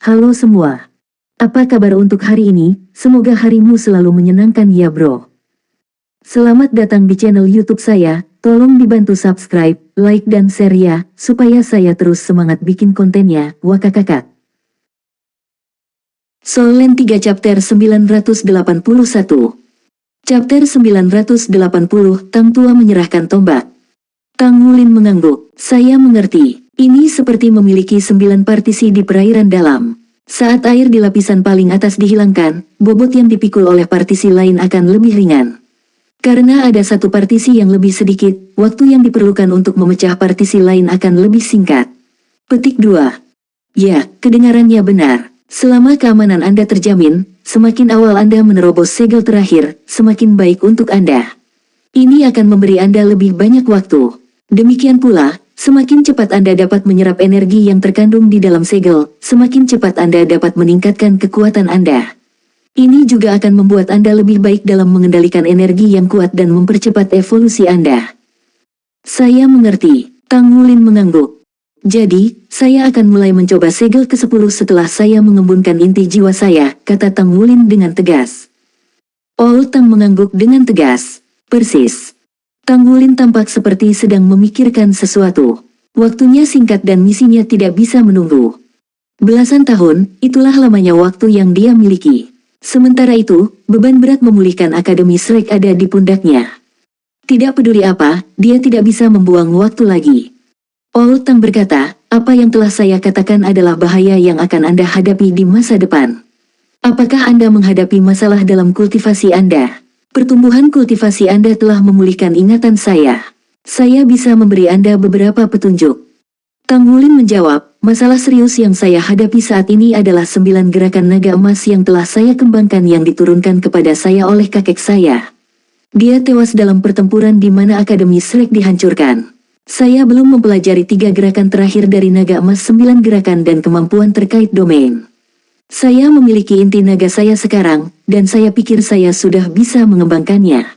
Halo semua. Apa kabar untuk hari ini? Semoga harimu selalu menyenangkan ya bro. Selamat datang di channel YouTube saya. Tolong dibantu subscribe, like dan share ya, supaya saya terus semangat bikin kontennya. Wakakakak. Solen 3 chapter 981. Chapter 980, Tang Tua menyerahkan tombak. Tang Wulin mengangguk. Saya mengerti. Ini seperti memiliki 9 partisi di perairan dalam. Saat air di lapisan paling atas dihilangkan, bobot yang dipikul oleh partisi lain akan lebih ringan. Karena ada satu partisi yang lebih sedikit, waktu yang diperlukan untuk memecah partisi lain akan lebih singkat. Petik 2. Ya, kedengarannya benar. Selama keamanan Anda terjamin, semakin awal Anda menerobos segel terakhir, semakin baik untuk Anda. Ini akan memberi Anda lebih banyak waktu. Demikian pula, semakin cepat Anda dapat menyerap energi yang terkandung di dalam segel, semakin cepat Anda dapat meningkatkan kekuatan Anda. Ini juga akan membuat Anda lebih baik dalam mengendalikan energi yang kuat dan mempercepat evolusi Anda. Saya mengerti, Tang Wulin mengangguk. Jadi, saya akan mulai mencoba segel ke-10 setelah saya mengembunkan inti jiwa saya, kata Tang Wulin dengan tegas. Old Tang mengangguk dengan tegas. Persis. Tang Wulin tampak seperti sedang memikirkan sesuatu. Waktunya singkat dan misinya tidak bisa menunggu. Belasan tahun, itulah lamanya waktu yang dia miliki. Sementara itu, beban berat memulihkan Akademi Shrek ada di pundaknya. Tidak peduli apa, dia tidak bisa membuang waktu lagi. Old Tang berkata, apa yang telah saya katakan adalah bahaya yang akan Anda hadapi di masa depan. Apakah Anda menghadapi masalah dalam kultivasi Anda? Pertumbuhan kultivasi Anda telah memulihkan ingatan saya. Saya bisa memberi Anda beberapa petunjuk. Tang Wulin menjawab, masalah serius yang saya hadapi saat ini adalah 9 gerakan naga emas yang telah saya kembangkan yang diturunkan kepada saya oleh kakek saya. Dia tewas dalam pertempuran di mana Akademi Shrek dihancurkan. Saya belum mempelajari 3 gerakan terakhir dari naga emas 9 gerakan dan kemampuan terkait domain. Saya memiliki inti naga saya sekarang, dan saya pikir saya sudah bisa mengembangkannya.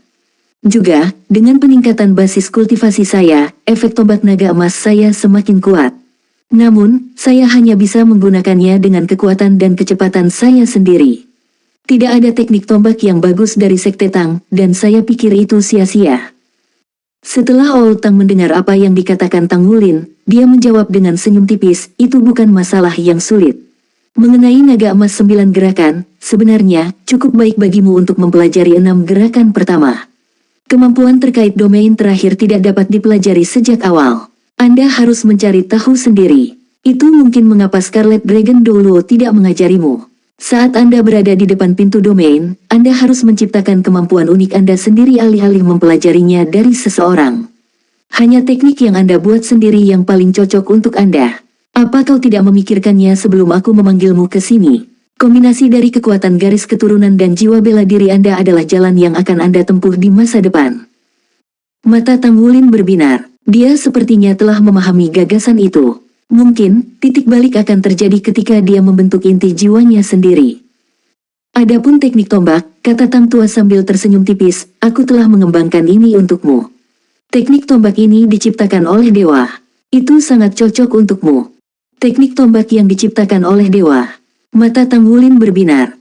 Juga, dengan peningkatan basis kultivasi saya, efek tombak naga emas saya semakin kuat. Namun, saya hanya bisa menggunakannya dengan kekuatan dan kecepatan saya sendiri. Tidak ada teknik tombak yang bagus dari Sekte Tang, dan saya pikir itu sia-sia. Setelah Old Tang mendengar apa yang dikatakan Tang Wulin, dia menjawab dengan senyum tipis, itu bukan masalah yang sulit. Mengenai naga emas 9 gerakan, sebenarnya cukup baik bagimu untuk mempelajari 6 gerakan pertama. Kemampuan terkait domain terakhir tidak dapat dipelajari sejak awal. Anda harus mencari tahu sendiri. Itu mungkin mengapa Scarlet Dragon dulu tidak mengajarimu. Saat Anda berada di depan pintu domain, Anda harus menciptakan kemampuan unik Anda sendiri alih-alih mempelajarinya dari seseorang. Hanya teknik yang Anda buat sendiri yang paling cocok untuk Anda. Apa kau tidak memikirkannya sebelum aku memanggilmu ke sini? Kombinasi dari kekuatan garis keturunan dan jiwa bela diri Anda adalah jalan yang akan Anda tempuh di masa depan. Mata Tang Wulin berbinar. Dia sepertinya telah memahami gagasan itu. Mungkin, titik balik akan terjadi ketika dia membentuk inti jiwanya sendiri. Adapun teknik tombak, kata Tang Tua sambil tersenyum tipis, aku telah mengembangkan ini untukmu. Teknik tombak ini diciptakan oleh dewa. Itu sangat cocok untukmu. Teknik tombak yang diciptakan oleh dewa. Mata Tang Wulin berbinar.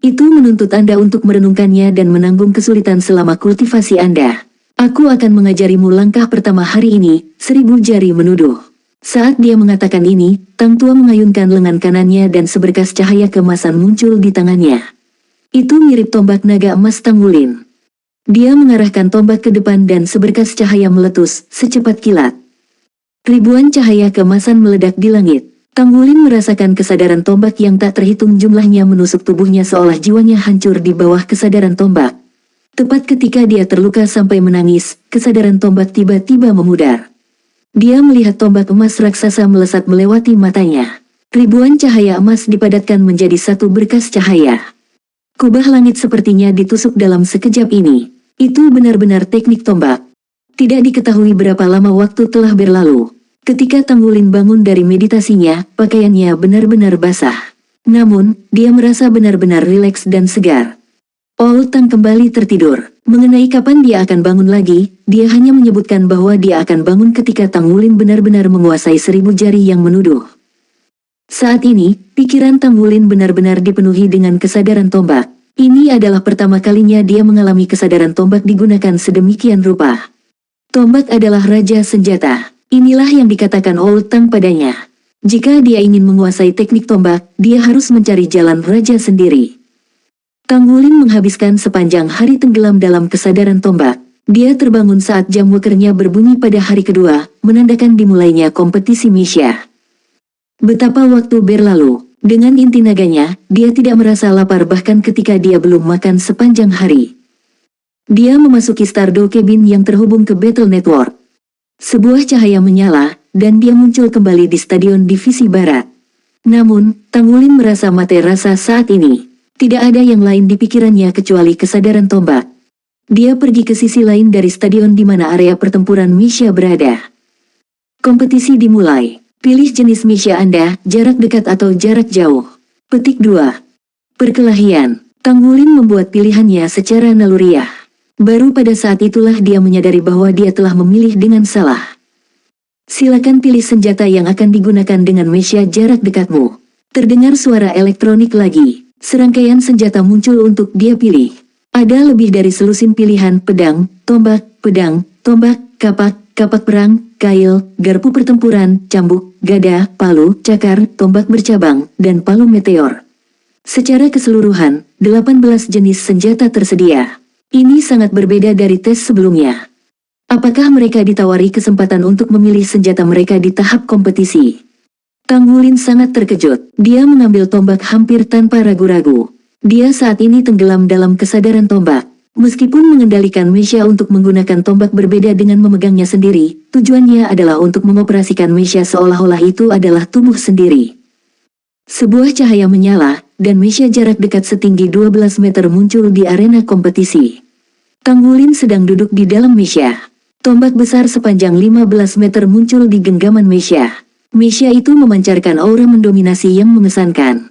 Itu menuntut Anda untuk merenungkannya dan menanggung kesulitan selama kultivasi Anda. Aku akan mengajarimu langkah pertama hari ini, 1000 jari menuduh. Saat dia mengatakan ini, Tang Tua mengayunkan lengan kanannya dan seberkas cahaya keemasan muncul di tangannya. Itu mirip tombak naga emas Tang Wulin. Dia mengarahkan tombak ke depan dan seberkas cahaya meletus, secepat kilat. Ribuan cahaya keemasan meledak di langit. Tang Wulin merasakan kesadaran tombak yang tak terhitung jumlahnya menusuk tubuhnya seolah jiwanya hancur di bawah kesadaran tombak. Tepat ketika dia terluka sampai menangis, kesadaran tombak tiba-tiba memudar. Dia melihat tombak emas raksasa melesat melewati matanya. Ribuan cahaya emas dipadatkan menjadi satu berkas cahaya. Kubah langit sepertinya ditusuk dalam sekejap ini. Itu benar-benar teknik tombak. Tidak diketahui berapa lama waktu telah berlalu. Ketika Tang Wulin bangun dari meditasinya, pakaiannya benar-benar basah. Namun, dia merasa benar-benar rileks dan segar. Old Tang kembali tertidur. Mengenai kapan dia akan bangun lagi, dia hanya menyebutkan bahwa dia akan bangun ketika Tang Wulin benar-benar menguasai 1000 jari yang menuduh. Saat ini, pikiran Tang Wulin benar-benar dipenuhi dengan kesadaran tombak. Ini adalah pertama kalinya dia mengalami kesadaran tombak digunakan sedemikian rupa. Tombak adalah raja senjata. Inilah yang dikatakan Old Tang padanya. Jika dia ingin menguasai teknik tombak, dia harus mencari jalan raja sendiri. Tang Wulin menghabiskan sepanjang hari tenggelam dalam kesadaran tombak. Dia terbangun saat jam wokernya berbunyi pada hari kedua, menandakan dimulainya kompetisi Misha. Betapa waktu berlalu. Dengan inti naganya, dia tidak merasa lapar bahkan ketika dia belum makan sepanjang hari. Dia memasuki Stardow Cabin yang terhubung ke Battle Network. Sebuah cahaya menyala, dan dia muncul kembali di Stadion Divisi Barat. Namun, Tang Wulin merasa mati rasa saat ini. Tidak ada yang lain di pikirannya kecuali kesadaran tombak. Dia pergi ke sisi lain dari stadion di mana area pertempuran Misha berada. Kompetisi dimulai. Pilih jenis Misha Anda, jarak dekat atau jarak jauh. Petik 2. Perkelahian. Tang Wulin membuat pilihannya secara naluriah. Baru pada saat itulah dia menyadari bahwa dia telah memilih dengan salah. Silakan pilih senjata yang akan digunakan dengan Misha jarak dekatmu. Terdengar suara elektronik lagi. Serangkaian senjata muncul untuk dia pilih. Ada lebih dari selusin pilihan pedang, tombak, kapak, kapak perang, kail, garpu pertempuran, cambuk, gada, palu, cakar, tombak bercabang, dan palu meteor. Secara keseluruhan, 18 jenis senjata tersedia. Ini sangat berbeda dari tes sebelumnya. Apakah mereka ditawari kesempatan untuk memilih senjata mereka di tahap kompetisi? Tang Wulin sangat terkejut. Dia mengambil tombak hampir tanpa ragu-ragu. Dia saat ini tenggelam dalam kesadaran tombak. Meskipun mengendalikan Misha untuk menggunakan tombak berbeda dengan memegangnya sendiri, tujuannya adalah untuk mengoperasikan Misha seolah-olah itu adalah tubuh sendiri. Sebuah cahaya menyala, dan Misha jarak dekat setinggi 12 meter muncul di arena kompetisi. Tang Wulin sedang duduk di dalam Misha. Tombak besar sepanjang 15 meter muncul di genggaman Misha. Misha itu memancarkan aura mendominasi yang mengesankan.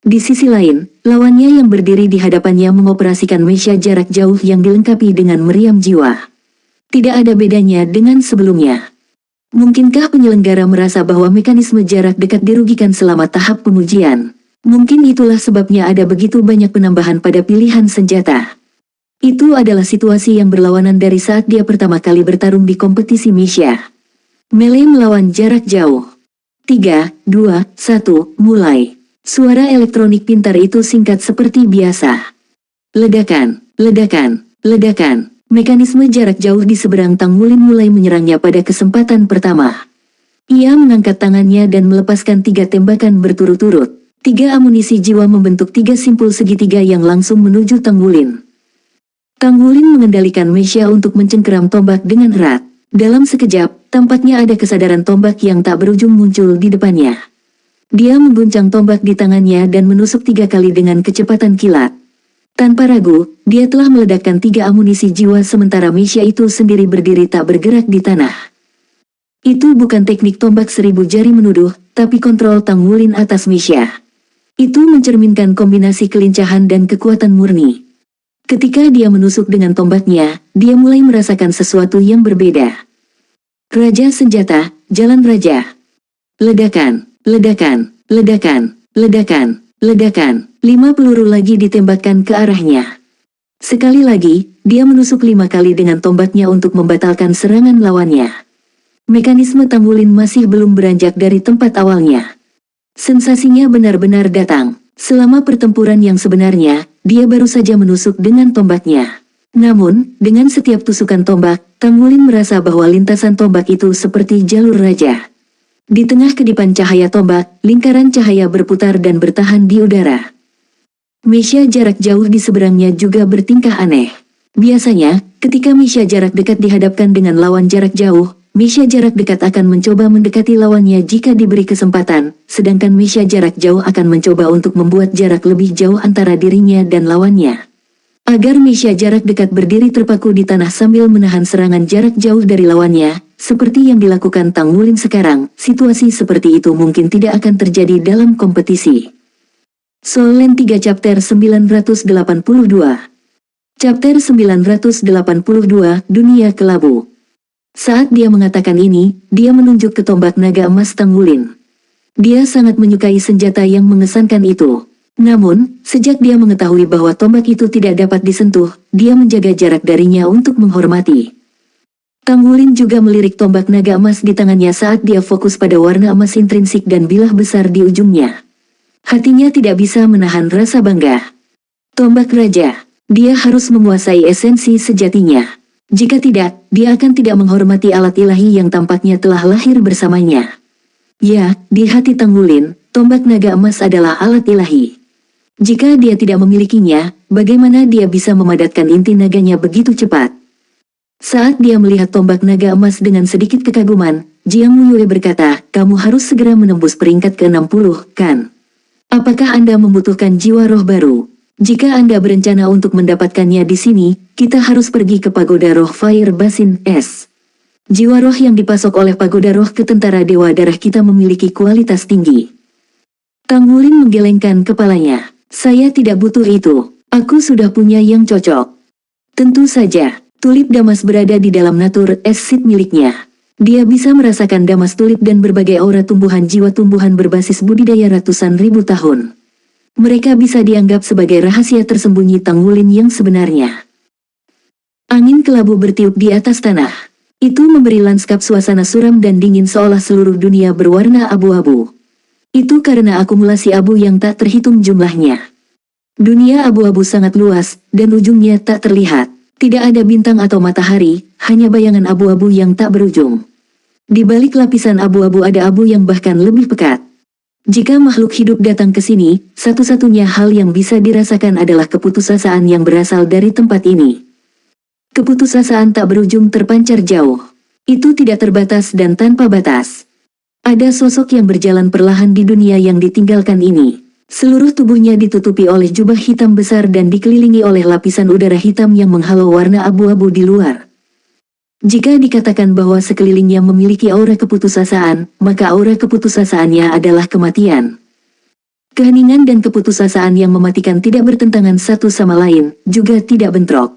Di sisi lain, lawannya yang berdiri di hadapannya mengoperasikan Misha jarak jauh yang dilengkapi dengan meriam jiwa. Tidak ada bedanya dengan sebelumnya. Mungkinkah penyelenggara merasa bahwa mekanisme jarak dekat dirugikan selama tahap pengujian? Mungkin itulah sebabnya ada begitu banyak penambahan pada pilihan senjata. Itu adalah situasi yang berlawanan dari saat dia pertama kali bertarung di kompetisi Misha. Melee melawan jarak jauh. 3, 2, 1, mulai. Suara elektronik pintar itu singkat seperti biasa. Ledakan, ledakan, ledakan. Mekanisme jarak jauh di seberang Tang Wulin mulai menyerangnya pada kesempatan pertama. Ia mengangkat tangannya dan melepaskan 3 tembakan berturut-turut. 3 amunisi jiwa membentuk 3 simpul segitiga yang langsung menuju Tang Wulin. Tang Wulin mengendalikan Misha untuk mencengkeram tombak dengan erat. Dalam sekejap, tampaknya ada kesadaran tombak yang tak berujung muncul di depannya. Dia mengguncang tombak di tangannya dan menusuk 3 kali dengan kecepatan kilat. Tanpa ragu, dia telah meledakkan 3 amunisi jiwa sementara Misha itu sendiri berdiri tak bergerak di tanah. Itu bukan teknik tombak 1000 jari menuduh, tapi kontrol Tang Wulin atas Misha. Itu mencerminkan kombinasi kelincahan dan kekuatan murni. Ketika dia menusuk dengan tombaknya, dia mulai merasakan sesuatu yang berbeda. Raja senjata, jalan raja. Ledakan, ledakan, ledakan, ledakan, ledakan. 5 peluru lagi ditembakkan ke arahnya. Sekali lagi, dia menusuk 5 kali dengan tombaknya untuk membatalkan serangan lawannya. Mekanisme Tang Wulin masih belum beranjak dari tempat awalnya. Sensasinya benar-benar datang. Selama pertempuran yang sebenarnya, dia baru saja menusuk dengan tombaknya. Namun, dengan setiap tusukan tombak, Tang Wulin merasa bahwa lintasan tombak itu seperti jalur raja. Di tengah kedipan cahaya tombak, lingkaran cahaya berputar dan bertahan di udara. Misha jarak jauh di seberangnya juga bertingkah aneh. Biasanya, ketika Misha jarak dekat dihadapkan dengan lawan jarak jauh, Misha jarak dekat akan mencoba mendekati lawannya jika diberi kesempatan, sedangkan Misha jarak jauh akan mencoba untuk membuat jarak lebih jauh antara dirinya dan lawannya. Agar Misha jarak dekat berdiri terpaku di tanah sambil menahan serangan jarak jauh dari lawannya, seperti yang dilakukan Tang Wulin sekarang, situasi seperti itu mungkin tidak akan terjadi dalam kompetisi. Soul Land 3 Chapter 982. Chapter 982, Dunia Kelabu. Saat dia mengatakan ini, dia menunjuk ke tombak naga emas Tang Wulin. Dia sangat menyukai senjata yang mengesankan itu. Namun, sejak dia mengetahui bahwa tombak itu tidak dapat disentuh, dia menjaga jarak darinya untuk menghormati. Tang Wulin juga melirik tombak naga emas di tangannya saat dia fokus pada warna emas intrinsik dan bilah besar di ujungnya. Hatinya tidak bisa menahan rasa bangga. Tombak raja, dia harus menguasai esensi sejatinya. Jika tidak, dia akan tidak menghormati alat ilahi yang tampaknya telah lahir bersamanya. Ya, di hati Tang Wulin, tombak naga emas adalah alat ilahi. Jika dia tidak memilikinya, bagaimana dia bisa memadatkan inti naganya begitu cepat? Saat dia melihat tombak naga emas dengan sedikit kekaguman, Jiang Yue berkata, "Kamu harus segera menembus peringkat ke-60, kan? Apakah Anda membutuhkan jiwa roh baru? Jika Anda berencana untuk mendapatkannya di sini, kita harus pergi ke Pagoda Roh Fire Basin S. Jiwa roh yang dipasok oleh Pagoda Roh ke tentara Dewa Darah kita memiliki kualitas tinggi." Tang Wulin menggelengkan kepalanya. "Saya tidak butuh itu. Aku sudah punya yang cocok." Tentu saja. Tulip Damas berada di dalam natur es-seed miliknya. Dia bisa merasakan damas tulip dan berbagai aura tumbuhan jiwa tumbuhan berbasis budidaya ratusan ribu tahun. Mereka bisa dianggap sebagai rahasia tersembunyi Tang Wulin yang sebenarnya. Angin kelabu bertiup di atas tanah. Itu memberi lanskap suasana suram dan dingin seolah seluruh dunia berwarna abu-abu. Itu karena akumulasi abu yang tak terhitung jumlahnya. Dunia abu-abu sangat luas, dan ujungnya tak terlihat. Tidak ada bintang atau matahari, hanya bayangan abu-abu yang tak berujung. Di balik lapisan abu-abu ada abu yang bahkan lebih pekat. Jika makhluk hidup datang ke sini, satu-satunya hal yang bisa dirasakan adalah keputusasaan yang berasal dari tempat ini. Keputusasaan tak berujung terpancar jauh. Itu tidak terbatas dan tanpa batas. Ada sosok yang berjalan perlahan di dunia yang ditinggalkan ini. Seluruh tubuhnya ditutupi oleh jubah hitam besar dan dikelilingi oleh lapisan udara hitam yang menghalau warna abu-abu di luar. Jika dikatakan bahwa sekelilingnya memiliki aura keputusasaan, maka aura keputusasaannya adalah kematian. Keheningan dan keputusasaan yang mematikan tidak bertentangan satu sama lain, juga tidak bentrok.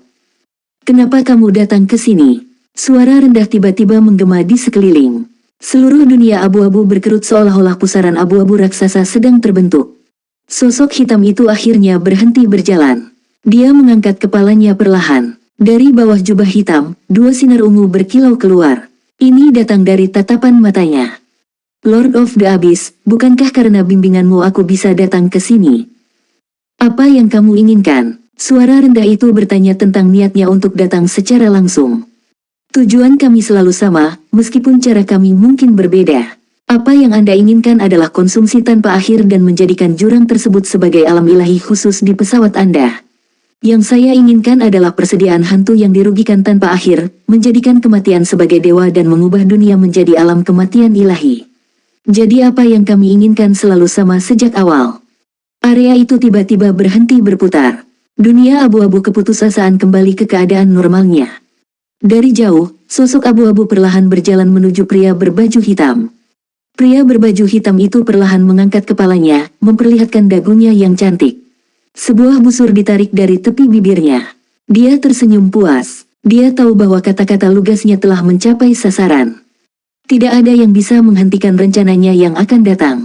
"Kenapa kamu datang ke sini?" Suara rendah tiba-tiba menggema di sekeliling. Seluruh dunia abu-abu berkerut seolah-olah pusaran abu-abu raksasa sedang terbentuk. Sosok hitam itu akhirnya berhenti berjalan. Dia mengangkat kepalanya perlahan. Dari bawah jubah hitam, dua sinar ungu berkilau keluar. Ini datang dari tatapan matanya. "Lord of the Abyss, bukankah karena bimbinganmu aku bisa datang ke sini? Apa yang kamu inginkan?" Suara rendah itu bertanya tentang niatnya untuk datang secara langsung. "Tujuan kami selalu sama, meskipun cara kami mungkin berbeda. Apa yang Anda inginkan adalah konsumsi tanpa akhir dan menjadikan jurang tersebut sebagai alam ilahi khusus di pesawat Anda. Yang saya inginkan adalah persediaan hantu yang dirugikan tanpa akhir, menjadikan kematian sebagai dewa dan mengubah dunia menjadi alam kematian ilahi. Jadi apa yang kami inginkan selalu sama sejak awal." Area itu tiba-tiba berhenti berputar. Dunia abu-abu keputusasaan kembali ke keadaan normalnya. Dari jauh, sosok abu-abu perlahan berjalan menuju pria berbaju hitam. Pria berbaju hitam itu perlahan mengangkat kepalanya, memperlihatkan dagunya yang cantik. Sebuah busur ditarik dari tepi bibirnya. Dia tersenyum puas. Dia tahu bahwa kata-kata lugasnya telah mencapai sasaran. Tidak ada yang bisa menghentikan rencananya yang akan datang.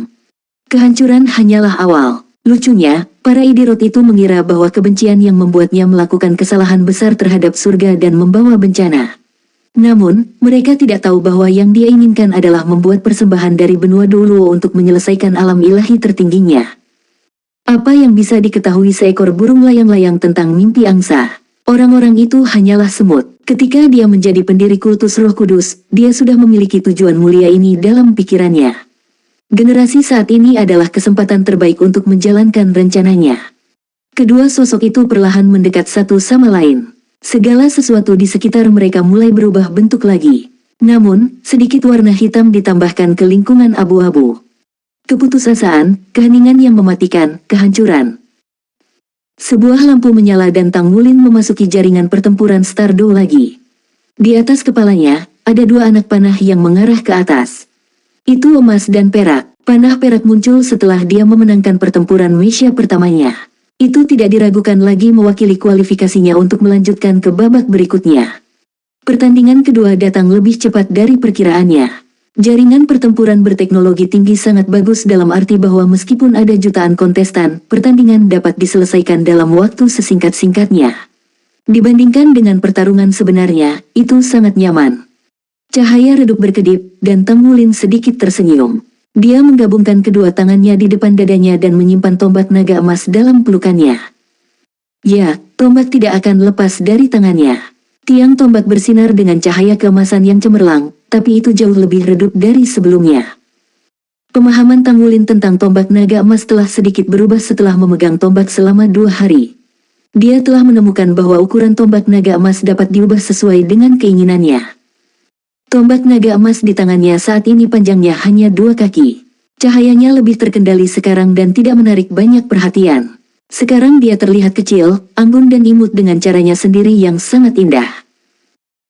Kehancuran hanyalah awal. Lucunya, para Idirot itu mengira bahwa kebencian yang membuatnya melakukan kesalahan besar terhadap surga dan membawa bencana. Namun, mereka tidak tahu bahwa yang dia inginkan adalah membuat persembahan dari benua Doluo untuk menyelesaikan alam ilahi tertingginya. Apa yang bisa diketahui seekor burung layang-layang tentang mimpi angsa? Orang-orang itu hanyalah semut. Ketika dia menjadi pendiri kultus Roh Kudus, dia sudah memiliki tujuan mulia ini dalam pikirannya. Generasi saat ini adalah kesempatan terbaik untuk menjalankan rencananya. Kedua sosok itu perlahan mendekat satu sama lain. Segala sesuatu di sekitar mereka mulai berubah bentuk lagi. Namun, sedikit warna hitam ditambahkan ke lingkungan abu-abu. Keputusasaan, keheningan yang mematikan, kehancuran. Sebuah lampu menyala dan Tang Wulin memasuki jaringan pertempuran Stardow lagi. Di atas kepalanya, ada dua anak panah yang mengarah ke atas. Itu emas dan perak. Panah perak muncul setelah dia memenangkan pertempuran Mesia pertamanya. Itu tidak diragukan lagi mewakili kualifikasinya untuk melanjutkan ke babak berikutnya. Pertandingan kedua datang lebih cepat dari perkiraannya. Jaringan pertempuran berteknologi tinggi sangat bagus dalam arti bahwa meskipun ada jutaan kontestan, pertandingan dapat diselesaikan dalam waktu sesingkat-singkatnya. Dibandingkan dengan pertarungan sebenarnya, itu sangat nyaman. Cahaya redup berkedip, dan Tang Wulin sedikit tersenyum. Dia menggabungkan kedua tangannya di depan dadanya dan menyimpan tombak naga emas dalam pelukannya. Ya, tombak tidak akan lepas dari tangannya. Tiang tombak bersinar dengan cahaya keemasan yang cemerlang, tapi itu jauh lebih redup dari sebelumnya. Pemahaman Tang Wulin tentang tombak naga emas telah sedikit berubah setelah memegang tombak selama 2 hari. Dia telah menemukan bahwa ukuran tombak naga emas dapat diubah sesuai dengan keinginannya. Tombak naga emas di tangannya saat ini panjangnya hanya 2 kaki. Cahayanya lebih terkendali sekarang dan tidak menarik banyak perhatian. Sekarang dia terlihat kecil, anggun dan imut dengan caranya sendiri yang sangat indah.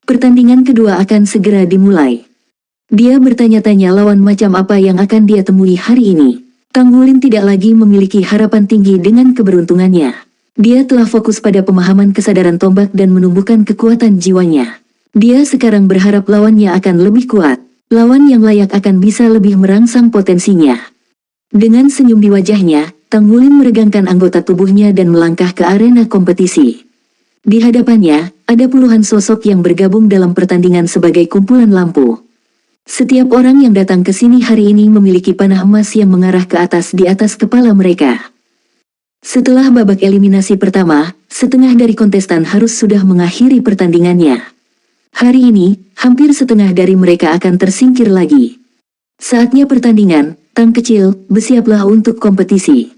Pertandingan kedua akan segera dimulai. Dia bertanya-tanya lawan macam apa yang akan dia temui hari ini. Tang Wulin tidak lagi memiliki harapan tinggi dengan keberuntungannya. Dia telah fokus pada pemahaman kesadaran tombak dan menumbuhkan kekuatan jiwanya. Dia sekarang berharap lawannya akan lebih kuat. Lawan yang layak akan bisa lebih merangsang potensinya. Dengan senyum di wajahnya, Tang Wulin meregangkan anggota tubuhnya dan melangkah ke arena kompetisi. Di hadapannya, ada puluhan sosok yang bergabung dalam pertandingan sebagai kumpulan lampu. Setiap orang yang datang ke sini hari ini memiliki panah emas yang mengarah ke atas di atas kepala mereka. Setelah babak eliminasi pertama, setengah dari kontestan harus sudah mengakhiri pertandingannya. Hari ini, hampir setengah dari mereka akan tersingkir lagi. Saatnya pertandingan, Tang kecil, bersiaplah untuk kompetisi.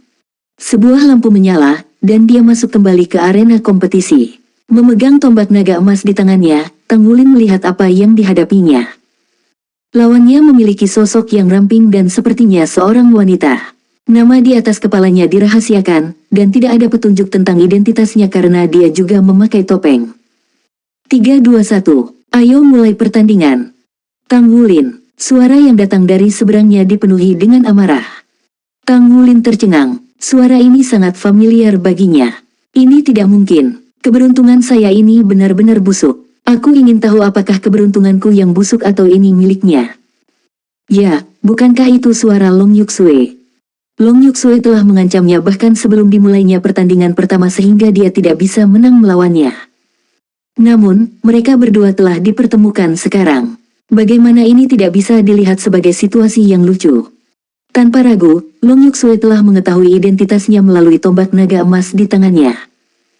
Sebuah lampu menyala, dan dia masuk kembali ke arena kompetisi. Memegang tombak naga emas di tangannya, Tang Wulin melihat apa yang dihadapinya. Lawannya memiliki sosok yang ramping dan sepertinya seorang wanita. Nama di atas kepalanya dirahasiakan, dan tidak ada petunjuk tentang identitasnya karena dia juga memakai topeng. 3, 2, 1, ayo mulai pertandingan. Tang Wulin, suara yang datang dari seberangnya dipenuhi dengan amarah. Tang Wulin tercengang. Suara ini sangat familiar baginya. Ini tidak mungkin. Keberuntungan saya ini benar-benar busuk. Aku ingin tahu apakah keberuntunganku yang busuk atau ini miliknya. Ya, bukankah itu suara Long Yuxue? Long Yuxue telah mengancamnya bahkan sebelum dimulainya pertandingan pertama sehingga dia tidak bisa menang melawannya. Namun, mereka berdua telah dipertemukan sekarang. Bagaimana ini tidak bisa dilihat sebagai situasi yang lucu? Tanpa ragu, Long Yuxue telah mengetahui identitasnya melalui tombak naga emas di tangannya.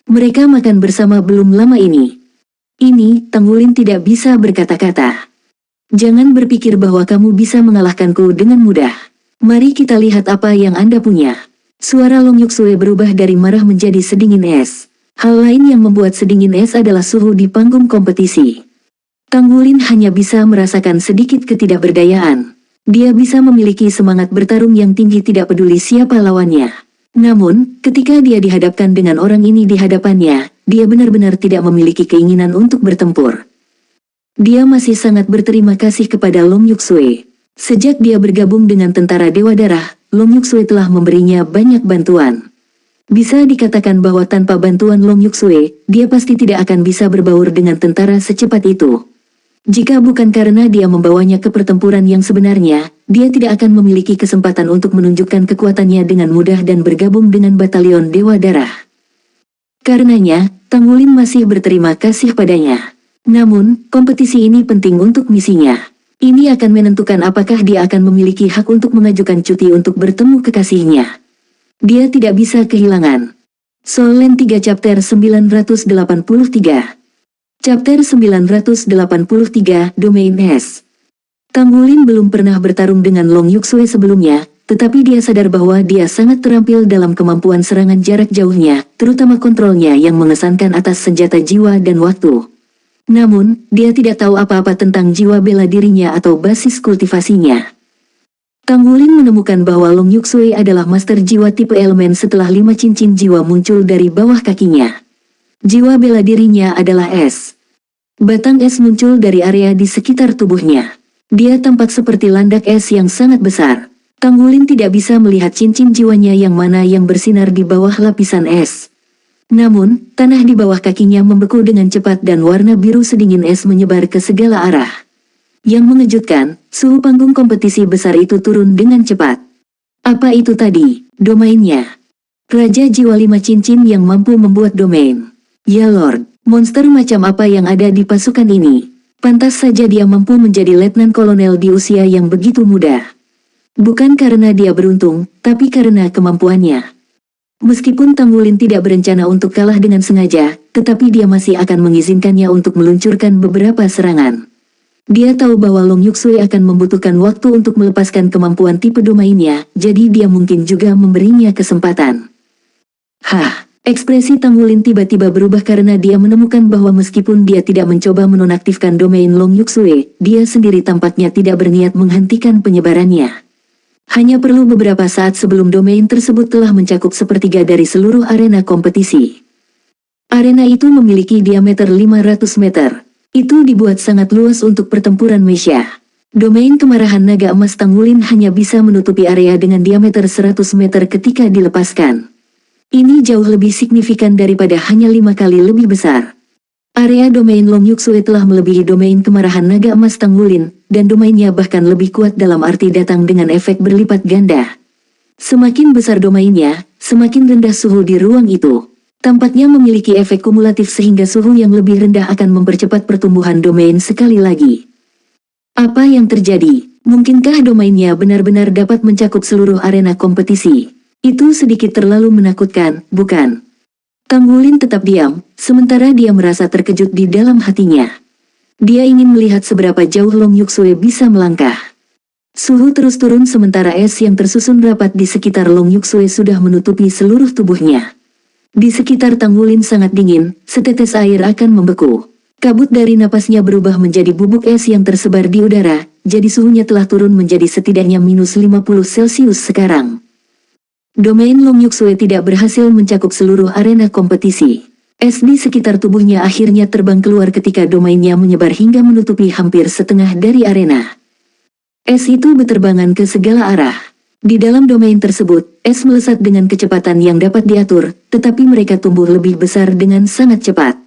Mereka makan bersama belum lama ini. Ini, Tang Wulin tidak bisa berkata-kata. Jangan berpikir bahwa kamu bisa mengalahkanku dengan mudah. Mari kita lihat apa yang Anda punya. Suara Long Yuxue berubah dari marah menjadi sedingin es. Hal lain yang membuat sedingin es adalah suhu di panggung kompetisi. Tang Wulin hanya bisa merasakan sedikit ketidakberdayaan. Dia bisa memiliki semangat bertarung yang tinggi tidak peduli siapa lawannya. Namun, ketika dia dihadapkan dengan orang ini di hadapannya, dia benar-benar tidak memiliki keinginan untuk bertempur. Dia masih sangat berterima kasih kepada Long Yuxue. Sejak dia bergabung dengan tentara Dewa Darah, Long Yuxue telah memberinya banyak bantuan. Bisa dikatakan bahwa tanpa bantuan Long Yuxue, dia pasti tidak akan bisa berbaur dengan tentara secepat itu. Jika bukan karena dia membawanya ke pertempuran yang sebenarnya, dia tidak akan memiliki kesempatan untuk menunjukkan kekuatannya dengan mudah dan bergabung dengan batalion Dewa Darah. Karenanya, Tang Wulin masih berterima kasih padanya. Namun, kompetisi ini penting untuk misinya. Ini akan menentukan apakah dia akan memiliki hak untuk mengajukan cuti untuk bertemu kekasihnya. Dia tidak bisa kehilangan. Soul Land 3 Chapter 983. Chapter 983, Domain S. Tang Wulin belum pernah bertarung dengan Long Yuxue sebelumnya, tetapi dia sadar bahwa dia sangat terampil dalam kemampuan serangan jarak jauhnya, terutama kontrolnya yang mengesankan atas senjata jiwa dan waktu. Namun, dia tidak tahu apa-apa tentang jiwa bela dirinya atau basis kultivasinya. Tang Wulin menemukan bahwa Long Yuxue adalah master jiwa tipe elemen setelah 5 cincin jiwa muncul dari bawah kakinya. Jiwa bela dirinya adalah es. Batang es muncul dari area di sekitar tubuhnya. Dia tampak seperti landak es yang sangat besar. Tang Wulin tidak bisa melihat cincin jiwanya yang mana yang bersinar di bawah lapisan es. Namun, tanah di bawah kakinya membeku dengan cepat dan warna biru sedingin es menyebar ke segala arah. Yang mengejutkan, suhu panggung kompetisi besar itu turun dengan cepat. Apa itu tadi? Domainnya. Raja Jiwa 5 Cincin yang mampu membuat domain. Ya Lord, monster macam apa yang ada di pasukan ini? Pantas saja dia mampu menjadi letnan kolonel di usia yang begitu muda. Bukan karena dia beruntung, tapi karena kemampuannya. Meskipun Tanggulin tidak berencana untuk kalah dengan sengaja, tetapi dia masih akan mengizinkannya untuk meluncurkan beberapa serangan. Dia tahu bahwa Long Yuksui akan membutuhkan waktu untuk melepaskan kemampuan tipe domainnya, jadi dia mungkin juga memberinya kesempatan. Ekspresi Tanggulin tiba-tiba berubah karena dia menemukan bahwa meskipun dia tidak mencoba menonaktifkan domain Long Yuksui, dia sendiri tampaknya tidak berniat menghentikan penyebarannya. Hanya perlu beberapa saat sebelum domain tersebut telah mencakup sepertiga dari seluruh arena kompetisi. Arena itu memiliki diameter 500 meter. Itu dibuat sangat luas untuk pertempuran Mesya. Domain kemarahan naga emas Tanggulin hanya bisa menutupi area dengan diameter 100 meter ketika dilepaskan. Ini jauh lebih signifikan daripada hanya 5 kali lebih besar. Area domain Long Yuksui telah melebihi domain kemarahan naga emas Tanggulin, dan domainnya bahkan lebih kuat dalam arti datang dengan efek berlipat ganda. Semakin besar domainnya, semakin rendah suhu di ruang itu. Tampaknya memiliki efek kumulatif sehingga suhu yang lebih rendah akan mempercepat pertumbuhan domain sekali lagi. Apa yang terjadi? Mungkinkah domainnya benar-benar dapat mencakup seluruh arena kompetisi? Itu sedikit terlalu menakutkan, bukan? Tanggulin tetap diam, sementara dia merasa terkejut di dalam hatinya. Dia ingin melihat seberapa jauh Long Yuksui bisa melangkah. Suhu terus turun sementara es yang tersusun rapat di sekitar Long Yuksui sudah menutupi seluruh tubuhnya. Di sekitar Tanggulin sangat dingin, setetes air akan membeku. Kabut dari napasnya berubah menjadi bubuk es yang tersebar di udara, jadi suhunya telah turun menjadi setidaknya minus 50 Celcius sekarang. Domain Long Yuksui tidak berhasil mencakup seluruh arena kompetisi. Es di sekitar tubuhnya akhirnya terbang keluar ketika domainnya menyebar hingga menutupi hampir setengah dari arena. Es itu berterbangan ke segala arah. Di dalam domain tersebut, es melesat dengan kecepatan yang dapat diatur, tetapi mereka tumbuh lebih besar dengan sangat cepat.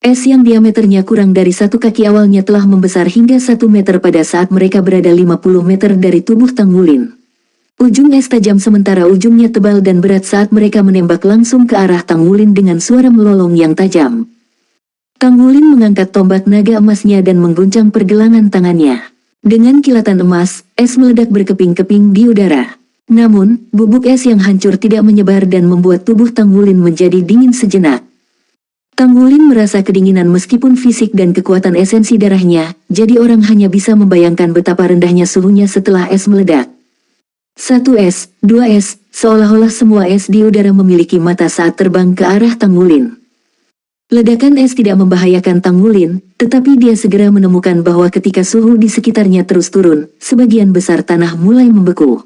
Es yang diameternya kurang dari 1 kaki awalnya telah membesar hingga 1 meter pada saat mereka berada 50 meter dari tubuh Tanggulin. Ujung es tajam sementara ujungnya tebal dan berat saat mereka menembak langsung ke arah Tanggulin dengan suara melolong yang tajam. Tanggulin mengangkat tombak naga emasnya dan mengguncang pergelangan tangannya. Dengan kilatan emas, es meledak berkeping-keping di udara. Namun, bubuk es yang hancur tidak menyebar dan membuat tubuh Tanggulin menjadi dingin sejenak. Tanggulin merasa kedinginan meskipun fisik dan kekuatan esensi darahnya, jadi orang hanya bisa membayangkan betapa rendahnya suhunya setelah es meledak. 1 es, 2 es, seolah-olah semua es di udara memiliki mata saat terbang ke arah Tanggulin. Ledakan es tidak membahayakan Tanggulin, tetapi dia segera menemukan bahwa ketika suhu di sekitarnya terus turun, sebagian besar tanah mulai membeku.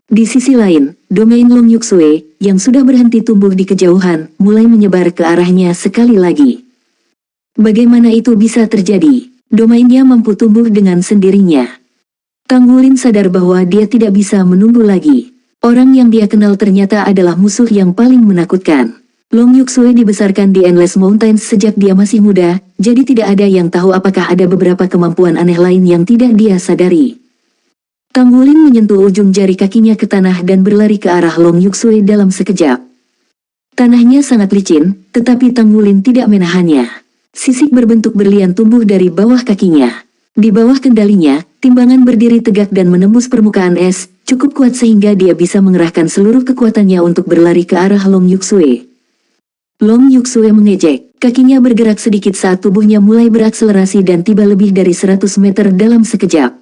Di sisi lain, domain Long Yuksui, yang sudah berhenti tumbuh di kejauhan, mulai menyebar ke arahnya sekali lagi. Bagaimana itu bisa terjadi? Domainnya mampu tumbuh dengan sendirinya. Tanggulin sadar bahwa dia tidak bisa menunggu lagi. Orang yang dia kenal ternyata adalah musuh yang paling menakutkan. Long Yuksui dibesarkan di Endless Mountains sejak dia masih muda, jadi tidak ada yang tahu apakah ada beberapa kemampuan aneh lain yang tidak dia sadari. Tanggulin menyentuh ujung jari kakinya ke tanah dan berlari ke arah Long Yuksui dalam sekejap. Tanahnya sangat licin, tetapi Tanggulin tidak menahannya. Sisik berbentuk berlian tumbuh dari bawah kakinya. Di bawah kendalinya, timbangan berdiri tegak dan menembus permukaan es, cukup kuat sehingga dia bisa mengerahkan seluruh kekuatannya untuk berlari ke arah Long Yuksui. Long Yuksui mengejek, kakinya bergerak sedikit saat tubuhnya mulai berakselerasi dan tiba lebih dari 100 meter dalam sekejap.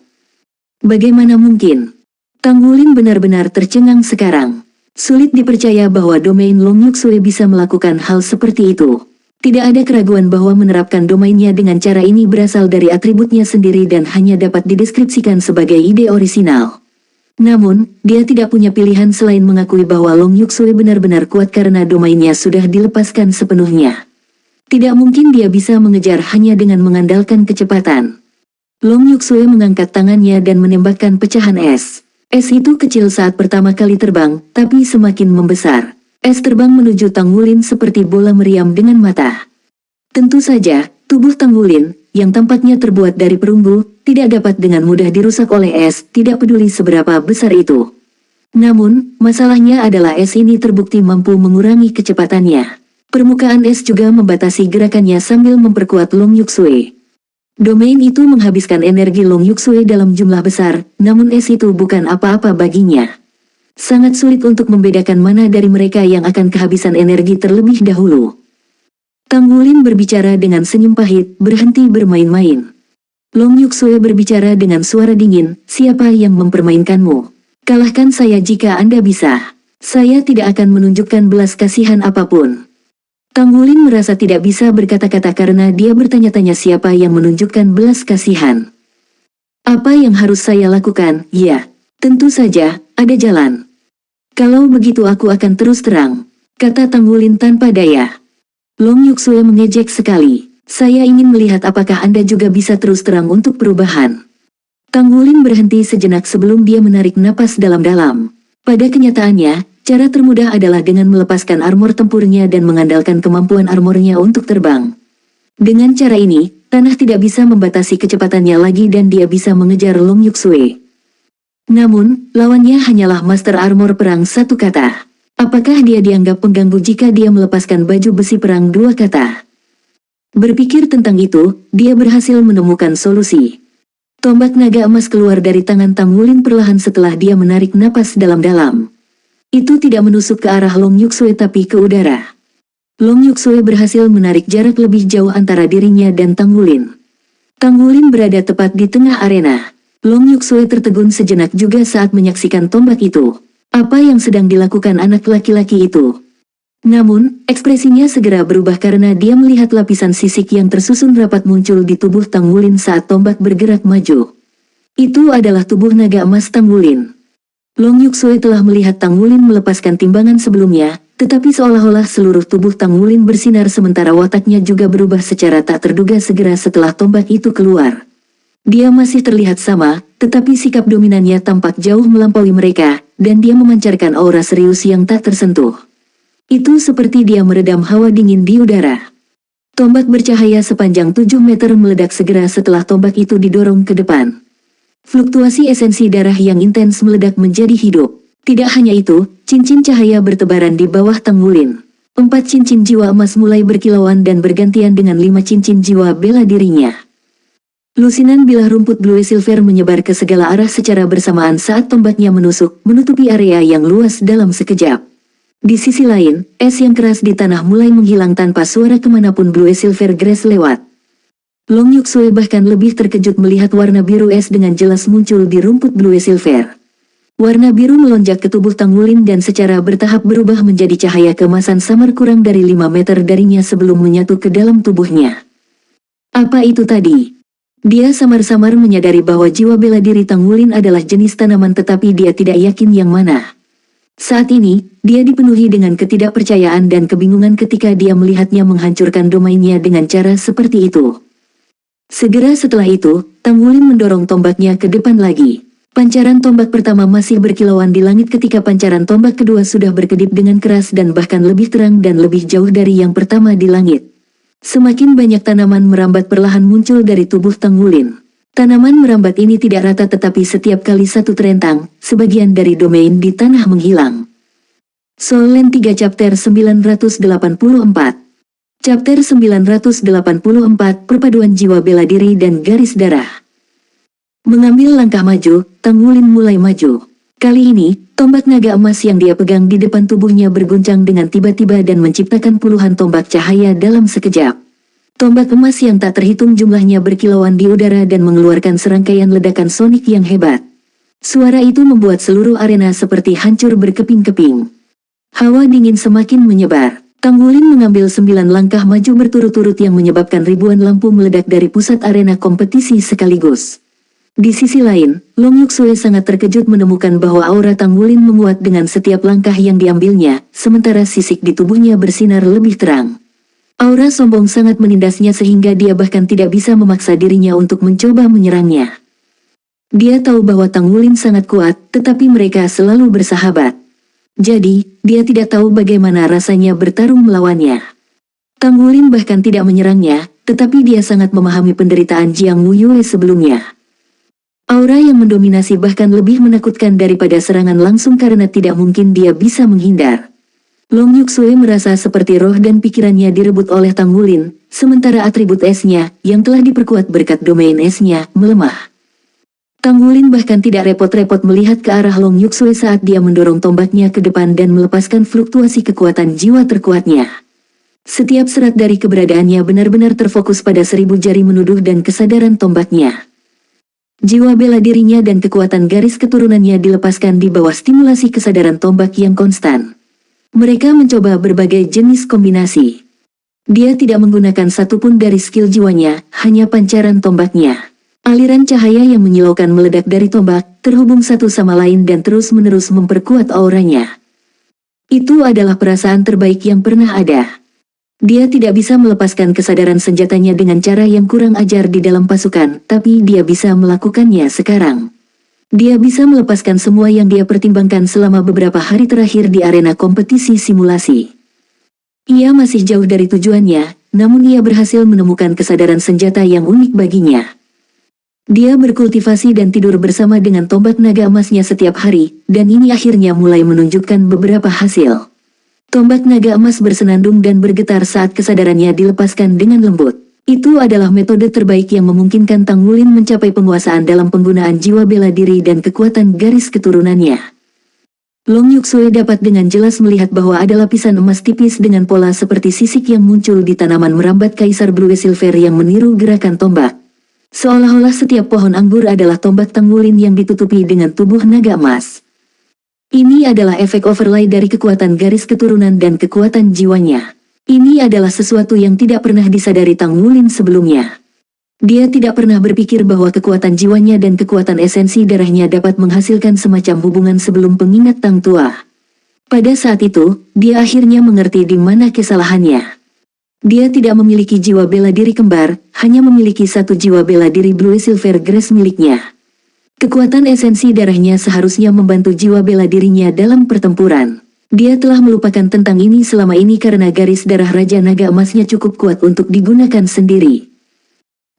Bagaimana mungkin? Tanggulin benar-benar tercengang sekarang. Sulit dipercaya bahwa domain Long Yuksui bisa melakukan hal seperti itu. Tidak ada keraguan bahwa menerapkan domainnya dengan cara ini berasal dari atributnya sendiri dan hanya dapat dideskripsikan sebagai ide orisinal. Namun, dia tidak punya pilihan selain mengakui bahwa Long Yuksui benar-benar kuat karena domainnya sudah dilepaskan sepenuhnya. Tidak mungkin dia bisa mengejar hanya dengan mengandalkan kecepatan. Long Yuksui mengangkat tangannya dan menembakkan pecahan es. Es itu kecil saat pertama kali terbang, tapi semakin membesar. Es terbang menuju Tanggulin seperti bola meriam dengan mata. Tentu saja, tubuh Tanggulin, yang tampaknya terbuat dari perunggu, tidak dapat dengan mudah dirusak oleh es, tidak peduli seberapa besar itu. Namun, masalahnya adalah es ini terbukti mampu mengurangi kecepatannya. Permukaan es juga membatasi gerakannya sambil memperkuat Long Yuxue. Domain itu menghabiskan energi Long Yuxue dalam jumlah besar, namun es itu bukan apa-apa baginya. Sangat sulit untuk membedakan mana dari mereka yang akan kehabisan energi terlebih dahulu. Tang Wulin berbicara dengan senyum pahit, berhenti bermain-main. Long Yuxue berbicara dengan suara dingin, siapa yang mempermainkanmu? Kalahkan saya jika Anda bisa. Saya tidak akan menunjukkan belas kasihan apapun. Tang Wulin merasa tidak bisa berkata-kata karena dia bertanya-tanya siapa yang menunjukkan belas kasihan. Apa yang harus saya lakukan? Ya, tentu saja, ada jalan. Kalau begitu aku akan terus terang, kata Tang Wulin tanpa daya. Long Yuxue mengejek sekali. Saya ingin melihat apakah Anda juga bisa terus terang untuk perubahan. Tang Wulin berhenti sejenak sebelum dia menarik napas dalam-dalam. Pada kenyataannya, cara termudah adalah dengan melepaskan armor tempurnya dan mengandalkan kemampuan armornya untuk terbang. Dengan cara ini, tanah tidak bisa membatasi kecepatannya lagi dan dia bisa mengejar Long Yuxue. Namun, lawannya hanyalah Master Armor Perang satu kata. Apakah dia dianggap pengganggu jika dia melepaskan baju besi perang dua kata? Berpikir tentang itu, dia berhasil menemukan solusi. Tombak naga emas keluar dari tangan Tang Wulin perlahan setelah dia menarik napas dalam-dalam. Itu tidak menusuk ke arah Long Yuxue tapi ke udara. Long Yuxue berhasil menarik jarak lebih jauh antara dirinya dan Tang Wulin. Tang Wulin berada tepat di tengah arena. Long Yuxue tertegun sejenak juga saat menyaksikan tombak itu. Apa yang sedang dilakukan anak laki-laki itu? Namun, ekspresinya segera berubah karena dia melihat lapisan sisik yang tersusun rapat muncul di tubuh Tang Wulin saat tombak bergerak maju. Itu adalah tubuh naga emas Tang Wulin. Long Yuxue telah melihat Tang Wulin melepaskan timbangan sebelumnya, tetapi seolah-olah seluruh tubuh Tang Wulin bersinar sementara wataknya juga berubah secara tak terduga segera setelah tombak itu keluar. Dia masih terlihat sama, tetapi sikap dominannya tampak jauh melampaui mereka, dan dia memancarkan aura serius yang tak tersentuh. Itu seperti dia meredam hawa dingin di udara. Tombak bercahaya sepanjang 7 meter meledak segera setelah tombak itu didorong ke depan. Fluktuasi esensi darah yang intens meledak menjadi hidup. Tidak hanya itu, cincin cahaya bertebaran di bawah Tang Wulin. 4 cincin jiwa emas mulai berkilauan dan bergantian dengan 5 cincin jiwa bela dirinya. Lusinan bilah rumput blue silver menyebar ke segala arah secara bersamaan saat tombaknya menusuk, menutupi area yang luas dalam sekejap. Di sisi lain, es yang keras di tanah mulai menghilang tanpa suara kemanapun blue silver grass lewat. Long Yuxue bahkan lebih terkejut melihat warna biru es dengan jelas muncul di rumput blue silver. Warna biru melonjak ke tubuh Tang Wulin dan secara bertahap berubah menjadi cahaya keemasan samar kurang dari 5 meter darinya sebelum menyatu ke dalam tubuhnya. Apa itu tadi? Dia samar-samar menyadari bahwa jiwa bela diri Tang Wulin adalah jenis tanaman tetapi dia tidak yakin yang mana. Saat ini, dia dipenuhi dengan ketidakpercayaan dan kebingungan ketika dia melihatnya menghancurkan domainnya dengan cara seperti itu. Segera setelah itu, Tang Wulin mendorong tombaknya ke depan lagi. Pancaran tombak pertama masih berkilauan di langit ketika pancaran tombak kedua sudah berkedip dengan keras dan bahkan lebih terang dan lebih jauh dari yang pertama di langit. Semakin banyak tanaman merambat perlahan muncul dari tubuh Tang Wulin. Tanaman merambat ini tidak rata tetapi setiap kali satu terentang, sebagian dari domain di tanah menghilang. Soul Land 3 Chapter 984. Chapter 984 Perpaduan Jiwa Bela Diri dan Garis Darah. Mengambil langkah maju, Tang Wulin mulai maju. Kali ini, tombak naga emas yang dia pegang di depan tubuhnya berguncang dengan tiba-tiba dan menciptakan puluhan tombak cahaya dalam sekejap. Tombak emas yang tak terhitung jumlahnya berkilauan di udara dan mengeluarkan serangkaian ledakan sonik yang hebat. Suara itu membuat seluruh arena seperti hancur berkeping-keping. Hawa dingin semakin menyebar. Tang Wulin mengambil 9 langkah maju berturut-turut yang menyebabkan ribuan lampu meledak dari pusat arena kompetisi sekaligus. Di sisi lain, Long Yuxue sangat terkejut menemukan bahwa aura Tang Wulin menguat dengan setiap langkah yang diambilnya, sementara sisik di tubuhnya bersinar lebih terang. Aura sombong sangat menindasnya sehingga dia bahkan tidak bisa memaksa dirinya untuk mencoba menyerangnya. Dia tahu bahwa Tang Wulin sangat kuat, tetapi mereka selalu bersahabat. Jadi, dia tidak tahu bagaimana rasanya bertarung melawannya. Tang Wulin bahkan tidak menyerangnya, tetapi dia sangat memahami penderitaan Jiang Wuyue sebelumnya. Aura yang mendominasi bahkan lebih menakutkan daripada serangan langsung karena tidak mungkin dia bisa menghindar. Long Yuxue merasa seperti roh dan pikirannya direbut oleh Tang Wulin, sementara atribut S-nya, yang telah diperkuat berkat domain S-nya, melemah. Tang Wulin bahkan tidak repot-repot melihat ke arah Long Yuxue saat dia mendorong tombaknya ke depan dan melepaskan fluktuasi kekuatan jiwa terkuatnya. Setiap serat dari keberadaannya benar-benar terfokus pada 1000 jari menuduh dan kesadaran tombaknya. Jiwa bela dirinya dan kekuatan garis keturunannya dilepaskan di bawah stimulasi kesadaran tombak yang konstan. Mereka mencoba berbagai jenis kombinasi. Dia tidak menggunakan satupun dari skill jiwanya, hanya pancaran tombaknya. Aliran cahaya yang menyilaukan meledak dari tombak, terhubung satu sama lain dan terus-menerus memperkuat auranya. Itu adalah perasaan terbaik yang pernah ada. Dia tidak bisa melepaskan kesadaran senjatanya dengan cara yang kurang ajar di dalam pasukan, tapi dia bisa melakukannya sekarang. Dia bisa melepaskan semua yang dia pertimbangkan selama beberapa hari terakhir di arena kompetisi simulasi. Ia masih jauh dari tujuannya, namun ia berhasil menemukan kesadaran senjata yang unik baginya. Dia berkultivasi dan tidur bersama dengan tombak naga emasnya setiap hari, dan ini akhirnya mulai menunjukkan beberapa hasil. Tombak naga emas bersenandung dan bergetar saat kesadarannya dilepaskan dengan lembut. Itu adalah metode terbaik yang memungkinkan Tang Wulin mencapai penguasaan dalam penggunaan jiwa bela diri dan kekuatan garis keturunannya. Long Yuxue dapat dengan jelas melihat bahwa ada lapisan emas tipis dengan pola seperti sisik yang muncul di tanaman merambat Kaisar Blue Silver yang meniru gerakan tombak. Seolah-olah setiap pohon anggur adalah tombak Tang Wulin yang ditutupi dengan tubuh naga emas. Ini adalah efek overlay dari kekuatan garis keturunan dan kekuatan jiwanya. Ini adalah sesuatu yang tidak pernah disadari Tang Wulin sebelumnya. Dia tidak pernah berpikir bahwa kekuatan jiwanya dan kekuatan esensi darahnya dapat menghasilkan semacam hubungan sebelum pengingat Tang Tua. Pada saat itu, dia akhirnya mengerti di mana kesalahannya. Dia tidak memiliki jiwa bela diri kembar, hanya memiliki satu jiwa bela diri Blue Silver Grace miliknya. Kekuatan esensi darahnya seharusnya membantu jiwa bela dirinya dalam pertempuran. Dia telah melupakan tentang ini selama ini karena garis darah Raja Naga Emasnya cukup kuat untuk digunakan sendiri.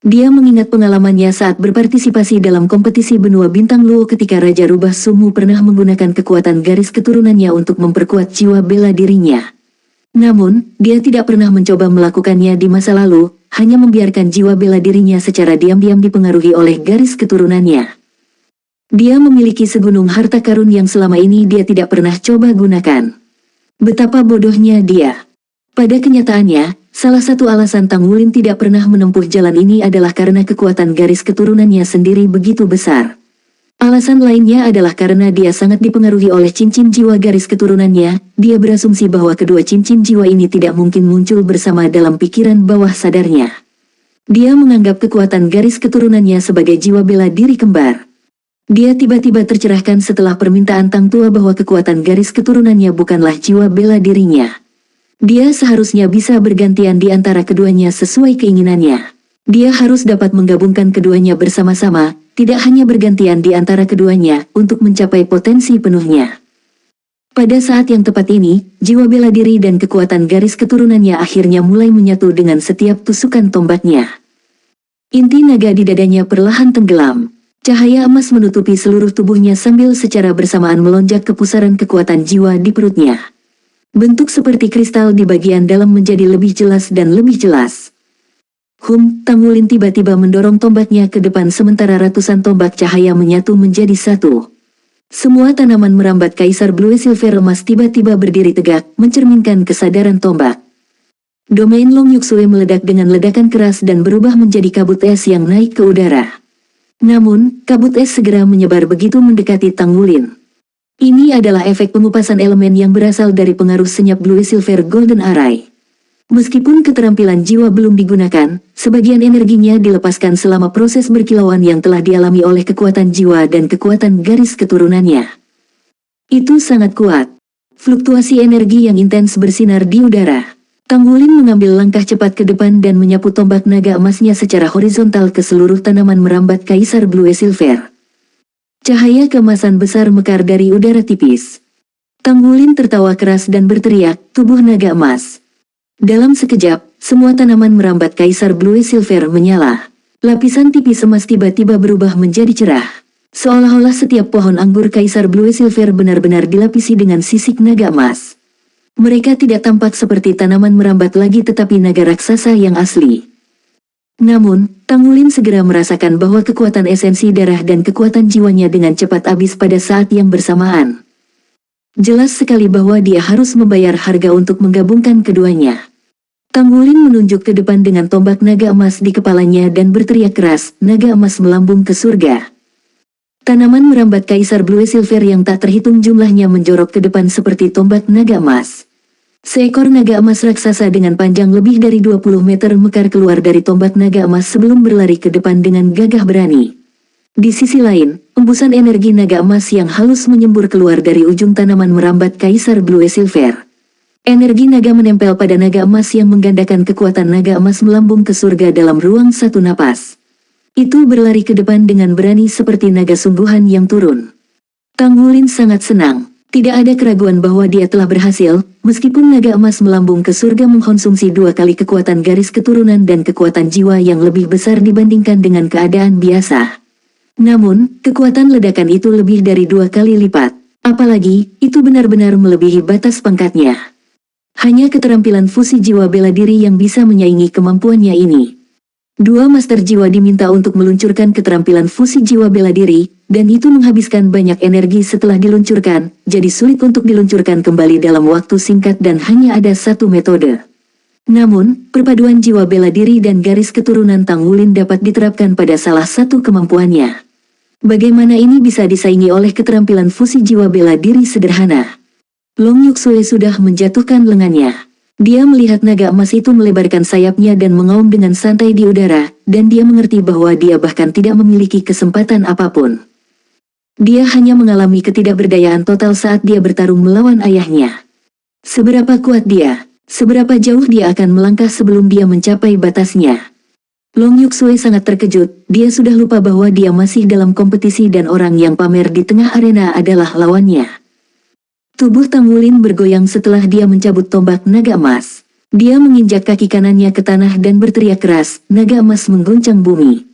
Dia mengingat pengalamannya saat berpartisipasi dalam kompetisi benua bintang Luo ketika Raja Rubah Sumu pernah menggunakan kekuatan garis keturunannya untuk memperkuat jiwa bela dirinya. Namun, dia tidak pernah mencoba melakukannya di masa lalu, hanya membiarkan jiwa bela dirinya secara diam-diam dipengaruhi oleh garis keturunannya. Dia memiliki segunung harta karun yang selama ini dia tidak pernah coba gunakan. Betapa bodohnya dia. Pada kenyataannya, salah satu alasan Tang Wulin tidak pernah menempuh jalan ini adalah karena kekuatan garis keturunannya sendiri begitu besar. Alasan lainnya adalah karena dia sangat dipengaruhi oleh cincin jiwa garis keturunannya. Dia berasumsi bahwa kedua cincin jiwa ini tidak mungkin muncul bersama dalam pikiran bawah sadarnya. Dia menganggap kekuatan garis keturunannya sebagai jiwa bela diri kembar. Dia tiba-tiba tercerahkan setelah permintaan Tang Tua bahwa kekuatan garis keturunannya bukanlah jiwa bela dirinya. Dia seharusnya bisa bergantian di antara keduanya sesuai keinginannya. Dia harus dapat menggabungkan keduanya bersama-sama, tidak hanya bergantian di antara keduanya, untuk mencapai potensi penuhnya. Pada saat yang tepat ini, jiwa bela diri dan kekuatan garis keturunannya akhirnya mulai menyatu dengan setiap tusukan tombaknya. Inti naga di dadanya perlahan tenggelam. Cahaya emas menutupi seluruh tubuhnya sambil secara bersamaan melonjak ke pusaran kekuatan jiwa di perutnya. Bentuk seperti kristal di bagian dalam menjadi lebih jelas dan lebih jelas. Tang Wulin tiba-tiba mendorong tombaknya ke depan sementara ratusan tombak cahaya menyatu menjadi satu. Semua tanaman merambat Kaisar Blue Silver emas tiba-tiba berdiri tegak, mencerminkan kesadaran tombak. Domain Long Yuxue meledak dengan ledakan keras dan berubah menjadi kabut es yang naik ke udara. Namun, kabut es segera menyebar begitu mendekati Tang Wulin. Ini adalah efek pengupasan elemen yang berasal dari pengaruh senyap Blue Silver Golden Array. Meskipun keterampilan jiwa belum digunakan, sebagian energinya dilepaskan selama proses berkilauan yang telah dialami oleh kekuatan jiwa dan kekuatan garis keturunannya. Itu sangat kuat. Fluktuasi energi yang intens bersinar di udara. Tang Wulin mengambil langkah cepat ke depan dan menyapu tombak naga emasnya secara horizontal ke seluruh tanaman merambat Kaisar Blue Silver. Cahaya keemasan besar mekar dari udara tipis. Tang Wulin tertawa keras dan berteriak, tubuh naga emas. Dalam sekejap, semua tanaman merambat Kaisar Blue Silver menyala. Lapisan tipis emas tiba-tiba berubah menjadi cerah. Seolah-olah setiap pohon anggur Kaisar Blue Silver benar-benar dilapisi dengan sisik naga emas. Mereka tidak tampak seperti tanaman merambat lagi tetapi naga raksasa yang asli. Namun, Tangulin segera merasakan bahwa kekuatan esensi darah dan kekuatan jiwanya dengan cepat habis pada saat yang bersamaan. Jelas sekali bahwa dia harus membayar harga untuk menggabungkan keduanya. Tangulin menunjuk ke depan dengan tombak naga emas di kepalanya dan berteriak keras, naga emas melambung ke surga. Tanaman merambat Kaisar Blue Silver yang tak terhitung jumlahnya menjorok ke depan seperti tombak naga emas. Seekor naga emas raksasa dengan panjang lebih dari 20 meter mekar keluar dari tombak naga emas sebelum berlari ke depan dengan gagah berani. Di sisi lain, embusan energi naga emas yang halus menyembur keluar dari ujung tanaman merambat Kaisar Blue Silver. Energi naga menempel pada naga emas yang menggandakan kekuatan naga emas melambung ke surga dalam ruang satu napas. Itu berlari ke depan dengan berani seperti naga sungguhan yang turun. Tangulin sangat senang. Tidak ada keraguan bahwa dia telah berhasil, meskipun naga emas melambung ke surga mengkonsumsi 2 kali kekuatan garis keturunan dan kekuatan jiwa yang lebih besar dibandingkan dengan keadaan biasa. Namun, kekuatan ledakan itu lebih dari 2 kali lipat. Apalagi, itu benar-benar melebihi batas pangkatnya. Hanya keterampilan fusi jiwa bela diri yang bisa menyaingi kemampuannya ini. 2 master jiwa diminta untuk meluncurkan keterampilan fusi jiwa bela diri, dan itu menghabiskan banyak energi setelah diluncurkan, jadi sulit untuk diluncurkan kembali dalam waktu singkat dan hanya ada satu metode. Namun, perpaduan jiwa bela diri dan garis keturunan Tangulin dapat diterapkan pada salah satu kemampuannya. Bagaimana ini bisa disaingi oleh keterampilan fusi jiwa bela diri sederhana? Long Yuksue sudah menjatuhkan lengannya. Dia melihat naga emas itu melebarkan sayapnya dan mengaum dengan santai di udara, dan dia mengerti bahwa dia bahkan tidak memiliki kesempatan apapun. Dia hanya mengalami ketidakberdayaan total saat dia bertarung melawan ayahnya. Seberapa kuat dia, seberapa jauh dia akan melangkah sebelum dia mencapai batasnya. Long Yuksue sangat terkejut, dia sudah lupa bahwa dia masih dalam kompetisi dan orang yang pamer di tengah arena adalah lawannya. Tubuh Tangulin bergoyang setelah dia mencabut tombak naga emas. Dia menginjak kaki kanannya ke tanah dan berteriak keras, naga emas mengguncang bumi.